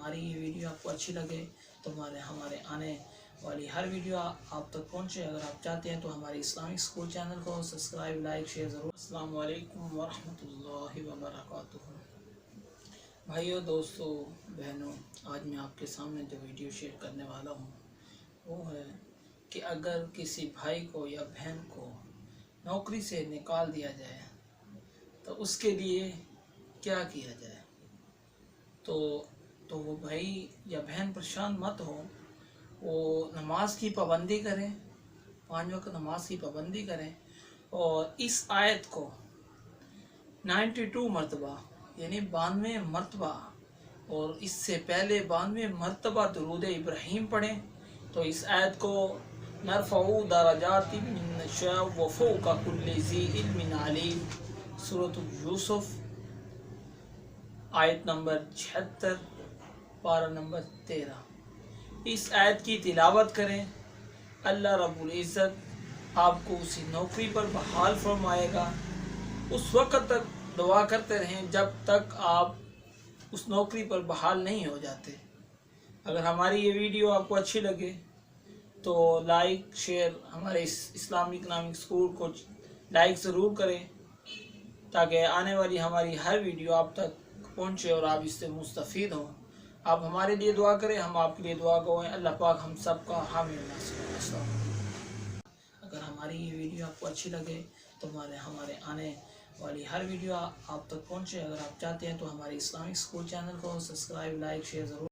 हमारी ये वीडियो आपको अच्छी लगे तो हमारे आने वाली हर वीडियो आप तक पहुँचे। अगर आप चाहते हैं तो हमारे इस्लामिक स्कूल चैनल को सब्सक्राइब, लाइक, शेयर ज़रूर। अस्सलाम वालेकुम वरहमतुल्लाहि वबरकातुहू। भाइयों, दोस्तों, बहनों, आज मैं आपके सामने जो वीडियो शेयर करने वाला हूँ वो है कि अगर किसी भाई को या बहन को नौकरी से निकाल दिया जाए तो उसके लिए क्या किया जाए। तो वो भाई या बहन परेशान मत हो, वो नमाज की पाबंदी करें, 5 वक्त नमाज की पाबंदी करें और इस आयत को 92 मरतबा यानी 92 मरतबा और इससे पहले 92 मरतबा दुरूद इब्राहीम पढ़ें। तो इस आयत को नरफ़उ दरजाति मिन नशा व फ़ौक़ कुल्लि ज़ी इल्मिन अलीम, सूरह यूसुफ, आयत नंबर 76, पारा नंबर 13। इस आयत की तिलावत करें। अल्लाह रब्बुल इज़्ज़त आपको उसी नौकरी पर बहाल फरमाएगा। उस वक़्त तक दुआ करते रहें जब तक आप उस नौकरी पर बहाल नहीं हो जाते। अगर हमारी ये वीडियो आपको अच्छी लगे तो लाइक, शेयर, हमारे इस्लामिक स्कूल को लाइक ज़रूर करें ताकि आने वाली हमारी हर वीडियो आप तक पहुँचे और आप इससे मुस्तफ़ीद हों। आप हमारे लिए दुआ करें, हम आपके लिए दुआ करें। अल्लाह पाक हम सब का हामी और नासिर हो। अगर हमारी ये वीडियो आपको अच्छी लगे तो हमारे आने वाली हर वीडियो आप तक पहुँचे। अगर आप चाहते हैं तो हमारे इस्लामिक स्कूल चैनल को सब्सक्राइब, लाइक, शेयर ज़रूर।